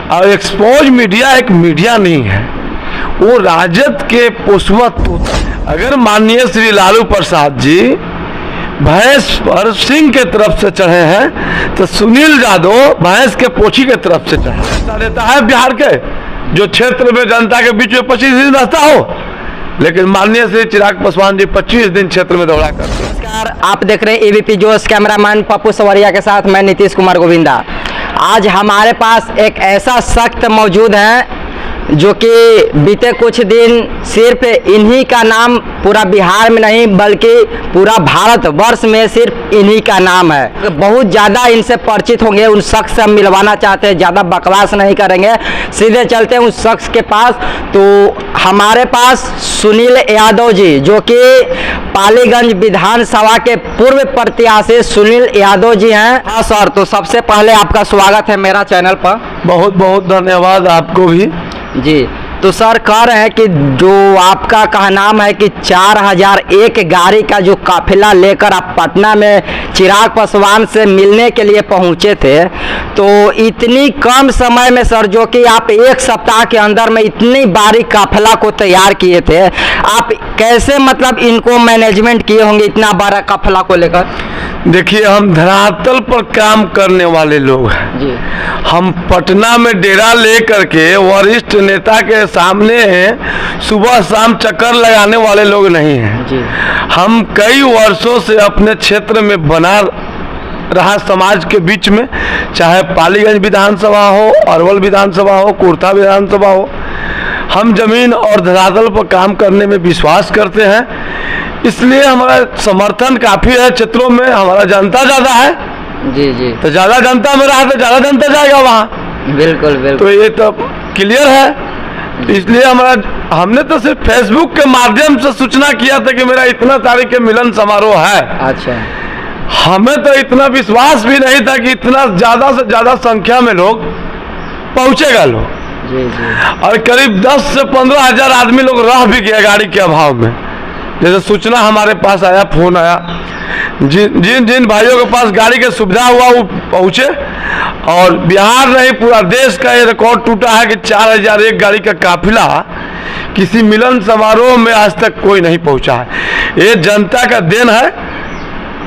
और expose media एक media नहीं है, वो राजद के पुष्पवत। अगर माननीय श्री लालू प्रसाद जी भैंस पर सिंह के तरफ से चढ़े हैं तो सुनील यादव भैंस के पोछी के तरफ से चढ़े रहता है बिहार के, जो क्षेत्र में जनता के बीच में 25 दिन रहता हो, लेकिन माननीय श्री चिराग पासवान जी 25 दिन क्षेत्र में दौड़ा करते हैं। नमस्कार, आप देख रहे हैं एबीपी जोश, कैमरामैन पप्पू सवरिया के साथ मैं नीतीश कुमार गोविंदा। आज हमारे पास एक ऐसा शख्स मौजूद है जो कि बीते कुछ दिन सिर्फ इन्हीं का नाम पूरा बिहार में नहीं बल्कि पूरा भारत वर्ष में सिर्फ इन्हीं का नाम है। बहुत ज़्यादा इनसे परिचित होंगे, उन शख्स से हम मिलवाना चाहते हैं, ज़्यादा बकवास नहीं करेंगे, सीधे चलते हैं उस शख्स के पास। तो हमारे पास सुनील यादव जी, जो कि पालीगंज विधानसभा के पूर्व प्रत्याशी सुनील यादव जी हैं। हाँ सर, तो सबसे पहले आपका स्वागत है मेरा चैनल पर। बहुत बहुत धन्यवाद आपको भी जी। तो सर कह रहे हैं कि जो आपका कहनाम है कि 4001 गाड़ी का जो काफिला लेकर आप पटना में चिराग पासवान से मिलने के लिए पहुंचे थे, तो इतनी कम समय में सर, जो कि आप एक सप्ताह के अंदर में इतनी बारीक काफिला को तैयार किए थे, आप कैसे मतलब इनको मैनेजमेंट किए होंगे इतना बड़ा काफिला को लेकर? देखिए, हम धरातल पर काम करने वाले लोग हैं जी। हम पटना में डेरा लेकर के वरिष्ठ नेता के सामने सुबह शाम चक्कर लगाने वाले लोग नहीं हैं जी। हम कई वर्षों से अपने क्षेत्र में बना रहा समाज के बीच में, चाहे पालीगंज विधानसभा हो, अरवल विधानसभा हो, कुर्था विधानसभा हो, हम जमीन और धरातल पर काम करने में विश्वास करते हैं। इसलिए हमारा समर्थन काफ़ी है क्षेत्रों में, हमारा जनता ज़्यादा है। जी जी। तो ज़्यादा जनता में रहा तो ज़्यादा जनता जाएगा वहाँ। बिल्कुल बिल्कुल। तो ये तो क्लियर है। इसलिए हमने तो सिर्फ फेसबुक के माध्यम से सूचना किया था कि मेरा इतना तारीख के मिलन समारोह है। अच्छा। हमें तो इतना विश्वास भी नहीं था कि इतना ज़्यादा से ज़्यादा संख्या में लोग पहुँचेगा लोग। जी जी। और करीब 10 से 15 हज़ार आदमी लोग रह भी गया गाड़ी के अभाव में। जैसे सूचना हमारे पास आया, फोन आया, जिन भाइयों के पास गाड़ी की सुविधा हुआ वो पहुँचे। और बिहार नहीं, पूरा देश का ये रिकॉर्ड टूटा है कि 4001 गाड़ी का काफिला किसी मिलन समारोह में आज तक कोई नहीं पहुँचा है। ये जनता का देन है।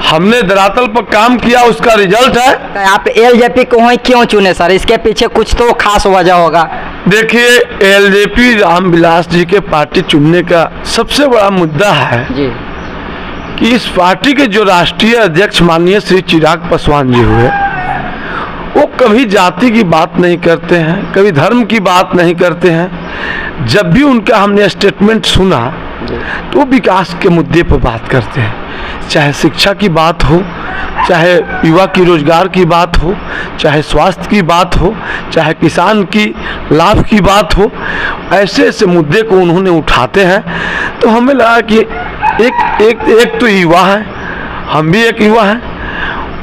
हमने धरातल पर काम किया, उसका रिजल्ट है। आप एलजेपी को ही क्यों चुने सर? इसके पीछे कुछ तो खास वजह होगा। देखिए, एलजेपी रामविलास जी के पार्टी चुनने का सबसे बड़ा मुद्दा है जी कि इस पार्टी के जो राष्ट्रीय अध्यक्ष माननीय श्री चिराग पासवान जी हुए, वो कभी जाति की बात नहीं करते हैं, कभी धर्म की बात नहीं करते हैं। जब भी उनका हमने स्टेटमेंट सुना तो विकास के मुद्दे पर बात करते हैं, चाहे शिक्षा की बात हो, चाहे युवा की रोजगार की बात हो, चाहे स्वास्थ्य की बात हो, चाहे किसान की लाभ की बात हो। ऐसे ऐसे मुद्दे को उन्होंने उठाते हैं। तो हमें लगा कि एक तो युवा है, हम भी एक युवा हैं,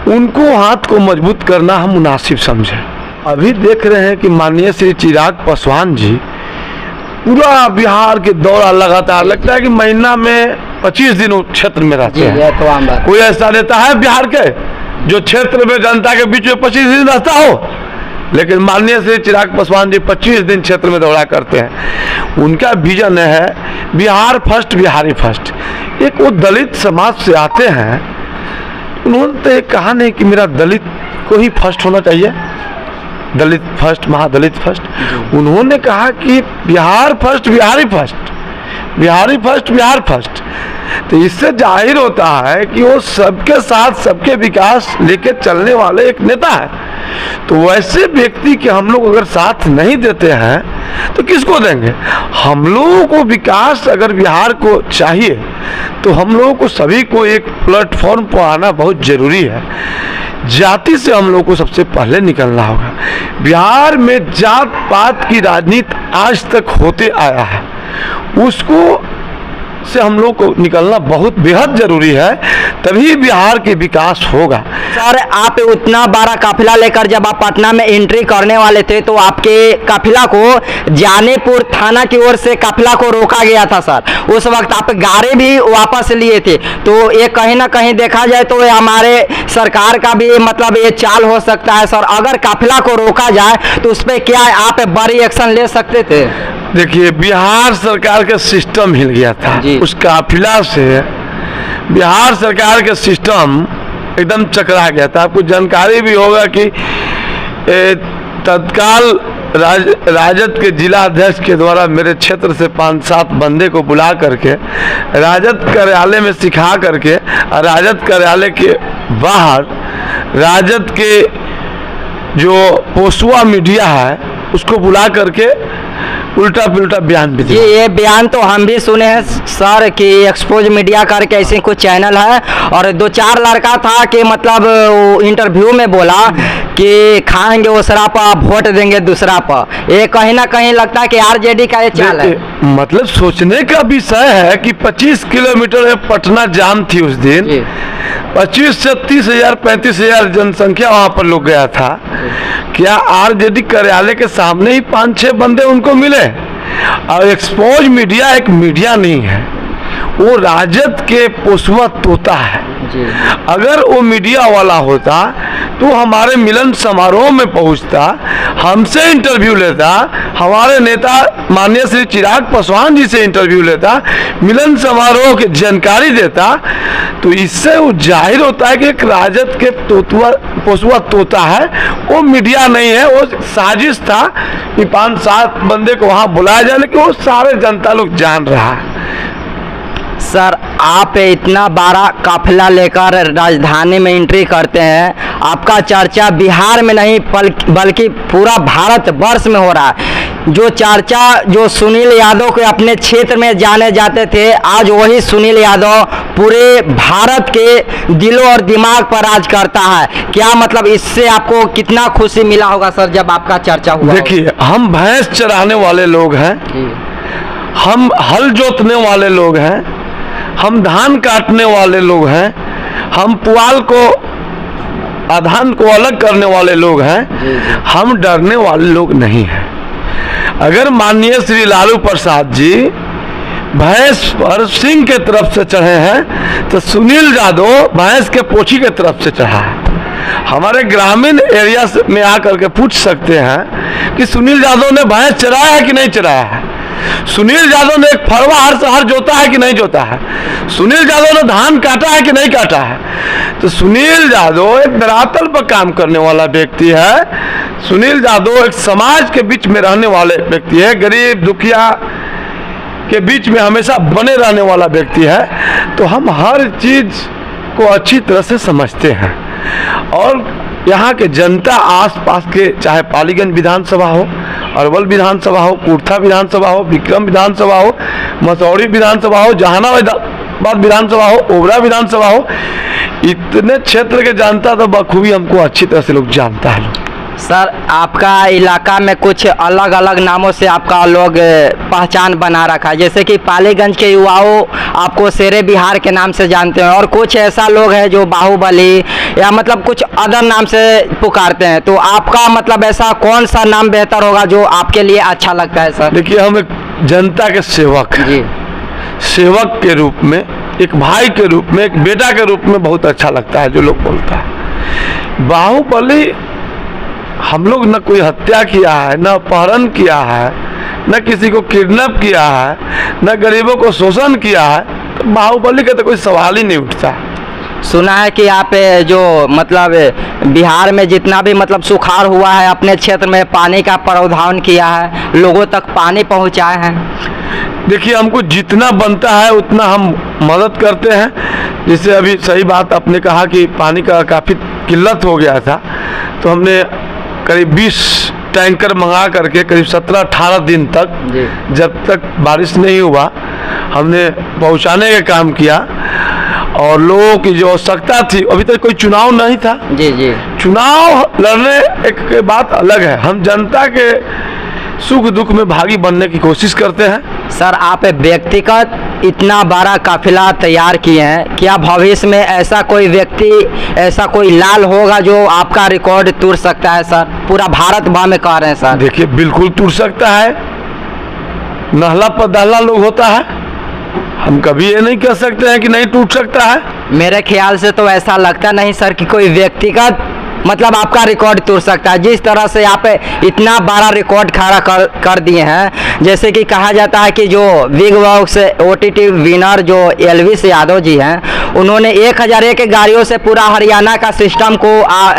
उनको हाथ को मजबूत करना हम मुनासिब समझे। अभी देख रहे हैं कि माननीय श्री चिराग पासवान जी पूरा बिहार के दौरा लगातार, लगता है कि महीना में 25 दिन क्षेत्र में रहते हैं। तो कोई ऐसा नेता है बिहार के जो क्षेत्र में जनता के बीच में 25 दिन रहता हो? लेकिन माननीय श्री चिराग पासवान जी 25 दिन क्षेत्र में दौरा करते हैं। उनका विजन है बिहार फर्स्ट, बिहारी फर्स्ट। एक वो दलित समाज से आते हैं, उन्होंने तो ये कहा नहीं कि मेरा दलित को ही फर्स्ट होना चाहिए, दलित फर्स्ट, महादलित फर्स्ट। उन्होंने कहा कि Bihar first, Bihari first, Bihari first, Bihar first. तो इससे जाहिर होता है कि वो सबके साथ सबके विकास लेके चलने वाले एक नेता है। तो वैसे व्यक्ति के हम लोग अगर साथ नहीं देते हैं तो किसको देंगे? हम लोगों को विकास अगर बिहार को चाहिए तो हम लोगों को सभी को एक प्लेटफॉर्म पर आना बहुत ज़रूरी है। जाति से हम लोगों को सबसे पहले निकलना होगा। बिहार में जात पात की राजनीति आज तक होते आया है, उसको से हम लोग को निकलना बहुत बेहद जरूरी है, तभी बिहार के विकास होगा। सर, आप उतना बड़ा काफिला लेकर जब आप पटना में एंट्री करने वाले थे तो आपके काफिला को जानीपुर थाना की ओर से काफिला को रोका गया था सर। उस वक्त आप गाड़ी भी वापस लिए थे, तो ये कहीं ना कहीं देखा जाए तो ये हमारे सरकार का भी मतलब ये चाल हो सकता है सर। अगर काफिला को रोका जाए तो उस पर क्या आप बड़ी एक्शन ले सकते थे? देखिए, बिहार सरकार का सिस्टम हिल गया था उस काफिला से। बिहार सरकार का सिस्टम एकदम चकरा गया था। आपको जानकारी भी होगा कि तत्काल राजद के जिला अध्यक्ष के द्वारा मेरे क्षेत्र से 5-7 बंदे को बुला करके राजद कार्यालय में सिखा करके, राजद कार्यालय के बाहर राजद के जो पोसुआ मीडिया है उसको बुला करके उल्टा पुल्टा बयान भी दिया। ये बयान तो हम भी सुने हैं सर कि एक्सपोज मीडिया करके ऐसे कुछ चैनल है, और 2-4 लड़का था कि मतलब इंटरव्यू में बोला कि खाएंगे उसरा पर, वोट देंगे दूसरा पर। ये कहीं ना कहीं लगता है कि आरजेडी का ये चाल है। मतलब सोचने का विषय है कि 25 किलोमीटर में पटना जाम थी उस दिन। 25 से 30,000 35,000 जनसंख्या वहाँ पर लोग गया था। क्या आरजेडी कार्यालय के सामने ही 5-6 बंदे उनको मिले? और एक्सपोज मीडिया एक मीडिया नहीं है, वो राजद के पोसुआ तोता है। अगर वो मीडिया वाला होता तो हमारे मिलन समारोह में पहुंचता, हमसे इंटरव्यू लेता, हमारे नेता माननीय श्री चिराग पासवान जी से इंटरव्यू लेता, मिलन समारोह की जानकारी देता। तो इससे वो जाहिर होता है कि एक राजद के पोसुआ तोता है, वो मीडिया नहीं है। वो साजिश था कि 5-7 बंदे को वहाँ बुलाया जाए, लेकिन वो सारे जनता लोग जान रहा है। सर, आप इतना बड़ा काफिला लेकर राजधानी में एंट्री करते हैं, आपका चर्चा बिहार में नहीं बल्कि पूरा भारत वर्ष में हो रहा है। जो चर्चा जो सुनील यादव के अपने क्षेत्र में जाने जाते थे, आज वही सुनील यादव पूरे भारत के दिलों और दिमाग पर राज करता है। क्या मतलब इससे आपको कितना खुशी मिला होगा सर जब आपका चर्चा हुआ? देखिए, हम भैंस चराने वाले लोग हैं, हम हल जोतने वाले लोग हैं, हम धान काटने वाले लोग हैं, हम पुआल को आधान को अलग करने वाले लोग हैं। हम डरने वाले लोग नहीं हैं। अगर माननीय श्री लालू प्रसाद जी भैंस पर सिंह के तरफ से चढ़े हैं तो सुनील यादव भैंस के पोछी के तरफ से चढ़ा है। हमारे ग्रामीण एरिया में आकर के पूछ सकते हैं कि सुनील यादव ने भैंस चराया है कि नहीं चराया है, सुनील यादव ने एक फरवा हर शहर जोता है कि नहीं जोता है, सुनील यादव ने धान काटा है कि नहीं काटा है। तो सुनील यादव एक धरातल पर काम करने वाला व्यक्ति है। सुनील यादव एक समाज के बीच में रहने वाले व्यक्ति है, गरीब दुखिया के बीच में हमेशा बने रहने वाला व्यक्ति है। तो हम हर चीज को अच्छी तरह से समझते हैं, और यहाँ के जनता आसपास के, चाहे पालीगंज विधानसभा हो, अरवल विधानसभा हो, कुर्था विधानसभा हो, विक्रम विधानसभा हो, मसौड़ी विधानसभा हो, जहानाबाद विधानसभा हो, ओबरा विधानसभा हो, इतने क्षेत्र के जनता तो बखूबी हमको अच्छी तरह से लोग जानता है। सर, आपका इलाका में कुछ अलग अलग नामों से आपका लोग पहचान बना रखा है, जैसे कि पालीगंज के युवाओं आपको शेरे बिहार के नाम से जानते हैं, और कुछ ऐसा लोग हैं जो बाहुबली या मतलब कुछ अदर नाम से पुकारते हैं। तो आपका मतलब ऐसा कौन सा नाम बेहतर होगा जो आपके लिए अच्छा लगता है सर? देखिए, हम एक जनता के सेवक हैं। सेवक के रूप में, एक भाई के रूप में, एक बेटा के रूप में बहुत अच्छा लगता है जो लोग बोलता है। बाहुबली हम लोग न कोई हत्या किया है, न अपहरण किया है, न किसी को किडनैप किया है, न गरीबों को शोषण किया है। तो बाहुबली का तो कोई सवाल ही नहीं उठता। सुना है कि आप जो मतलब बिहार में जितना भी मतलब सुखाड़ हुआ है, अपने क्षेत्र में पानी का प्रावधान किया है, लोगों तक पानी पहुंचाए हैं। देखिए, हमको जितना बनता है उतना हम मदद करते हैं। जैसे अभी सही बात आपने कहा कि पानी का काफ़ी किल्लत हो गया था, तो हमने करीब 20 टैंकर मंगा करके करीब 17-18 दिन तक, जब तक बारिश नहीं हुआ, हमने पहुंचाने का काम किया। और लोगों की जो आवश्यकता थी, अभी तक कोई चुनाव नहीं था। चुनाव लड़ने एक बात अलग है, हम जनता के सुख दुख में भागी बनने की कोशिश करते हैं। सर आप व्यक्तिगत इतना बड़ा काफिला तैयार किए हैं, क्या भविष्य में ऐसा कोई व्यक्ति, ऐसा कोई लाल होगा जो आपका रिकॉर्ड तोड़ सकता है सर? पूरा भारत भर में कह रहे हैं सर। देखिए बिल्कुल टूट सकता है, नहला पर दहला लोग होता है, हम कभी ये नहीं कह सकते हैं कि नहीं टूट सकता है। मेरे ख्याल से तो ऐसा लगता नहीं सर कि कोई व्यक्तिगत मतलब आपका रिकॉर्ड तोड़ सकता है। जिस तरह से आप इतना बड़ा रिकॉर्ड खड़ा कर दिए हैं, जैसे कि कहा जाता है कि जो बिग बॉक्स OTT विनर जो एलविस यादव जी हैं, उन्होंने 1001 गाड़ियों से पूरा हरियाणा का सिस्टम को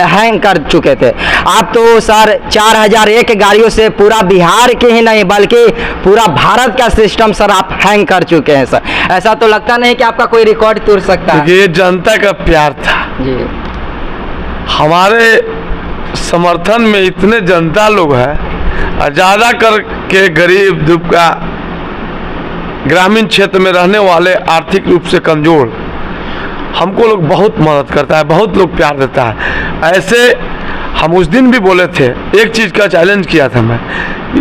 हैंग कर चुके थे। आप तो सर 4001 गाड़ियों से पूरा बिहार के ही नहीं बल्कि पूरा भारत का सिस्टम सर आप हैंग कर चुके हैं सर। ऐसा तो लगता नहीं कि आपका कोई रिकॉर्ड तोड़ सकता है? ये जनता का प्यार था जी, हमारे समर्थन में इतने जनता लोग हैं, और ज़्यादा करके गरीब दुबका ग्रामीण क्षेत्र में रहने वाले, आर्थिक रूप से कमज़ोर, हमको लोग बहुत मदद करता है, बहुत लोग प्यार देता है। ऐसे हम उस दिन भी बोले थे, एक चीज़ का चैलेंज किया था मैं,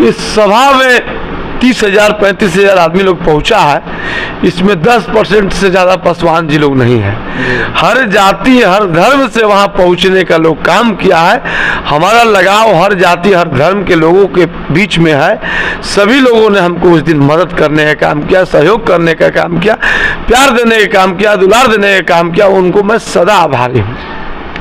इस सभा में 30,000 35,000 आदमी लोग पहुंचा है, इसमें 10% से ज़्यादा पासवान जी लोग नहीं हैं। हर जाति हर धर्म से वहां पहुंचने का लोग काम किया है। हमारा लगाव हर जाति हर धर्म के लोगों के बीच में है। सभी लोगों ने हमको उस दिन मदद करने का काम किया, सहयोग करने का काम किया, प्यार देने का काम किया, दुलार देने का काम किया। उनको मैं सदा आभारी हूँ।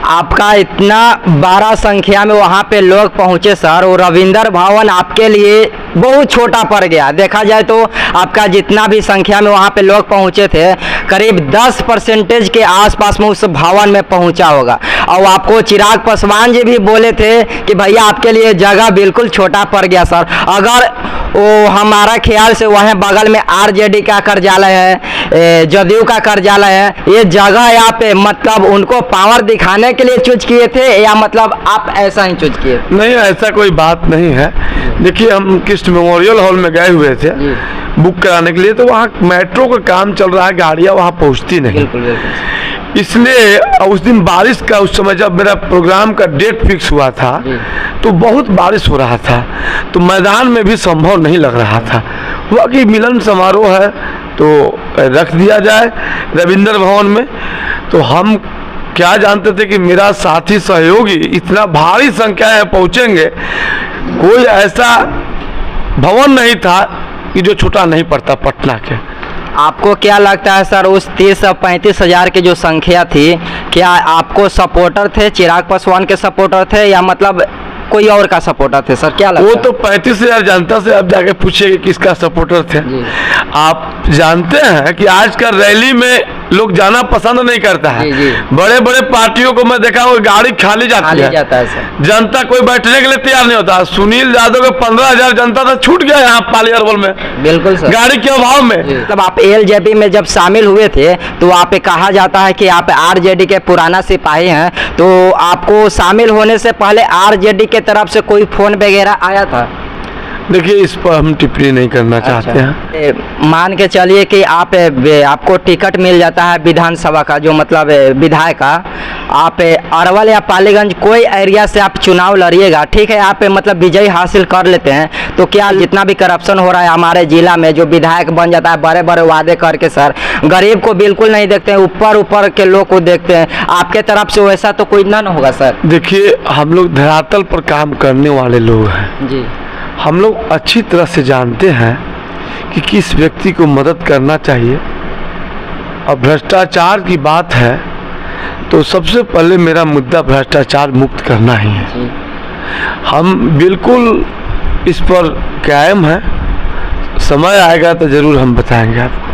आपका इतना 12 संख्या में वहाँ पे लोग पहुँचे सर, और रविंद्र भवन आपके लिए बहुत छोटा पड़ गया। देखा जाए तो आपका जितना भी संख्या में वहाँ पे लोग पहुँचे थे, करीब 10% के आसपास में उस भवन में पहुँचा होगा। और आपको चिराग पासवान जी भी बोले थे कि भैया आपके लिए जगह बिल्कुल छोटा पड़ गया सर। अगर वो हमारा ख्याल से वहाँ बगल में RJD का कार्यालय है, जदयू का कार्यालय है, ये जगह यहाँ पे मतलब उनको पावर दिखाने के लिए चूज किए थे, या मतलब आप ऐसा ही चूज किए थे? नहीं, ऐसा कोई बात नहीं है। देखिए हम कृष्ण मेमोरियल हॉल में गए हुए थे बुक कराने के लिए, तो वहाँ मेट्रो का काम चल रहा है, गाड़ियाँ वहाँ पहुँचती नहीं। बिल्कुल बिल्कुल। इसलिए उस दिन बारिश का, उस समय जब मेरा प्रोग्राम का डेट फिक्स हुआ था तो बहुत बारिश हो रहा था, तो मैदान में भी संभव नहीं लग रहा था। हुआ कि मिलन समारोह है तो रख दिया जाए रविंद्र भवन में। तो हम क्या जानते थे कि मेरा साथी सहयोगी इतना भारी संख्या में पहुँचेंगे, कोई ऐसा भवन नहीं था कि जो छोटा नहीं पड़ता पटना के। आपको क्या लगता है सर, उस 30-35 हज़ार की जो संख्या थी, क्या आपको सपोर्टर थे, चिराग पासवान के सपोर्टर थे, या मतलब कोई और का सपोर्टर थे सर? क्या लगता वो है? तो 35,000 जनता से अब जाके पूछिए किसका सपोर्टर थे। आप जानते हैं कि आजकल रैली में लोग जाना पसंद नहीं करता है। बड़े बड़े पार्टियों को मैं देखा हूँ गाड़ी खाली जाती है, सर। जनता कोई बैठने के लिए तैयार नहीं होता। सुनील यादव के 15,000 जनता तो छूट गया यहाँ पाली अरवल में, बिल्कुल सर, गाड़ी के अभाव में। मतलब आप LJP में जब शामिल हुए थे तो आप कहा जाता है कि आप RJD के पुराना सिपाही हैं, तो आपको शामिल होने से पहले RJD के तरफ से कोई फोन वगैरह आया था? देखिए इस पर हम टिप्पणी नहीं करना चाहते हैं। मान के चलिए कि आपको टिकट मिल जाता है विधानसभा का, जो मतलब विधायक का, आप अरवल या पालीगंज कोई एरिया से आप चुनाव लड़िएगा, ठीक है, आप मतलब विजय हासिल कर लेते हैं, तो क्या जितना भी करप्शन हो रहा है हमारे जिला में, जो विधायक बन जाता है बड़े बड़े वादे करके सर, गरीब को बिल्कुल नहीं देखते हैं, ऊपर ऊपर के लोग को देखते हैं, आपके तरफ से वैसा तो कोई ना होगा सर? देखिए हम लोग धरातल पर काम करने वाले लोग हैं जी, हम लोग अच्छी तरह से जानते हैं कि किस व्यक्ति को मदद करना चाहिए। अब भ्रष्टाचार की बात है तो सबसे पहले मेरा मुद्दा भ्रष्टाचार मुक्त करना ही है। हम बिल्कुल इस पर कायम हैं, समय आएगा तो ज़रूर हम बताएंगे आपको।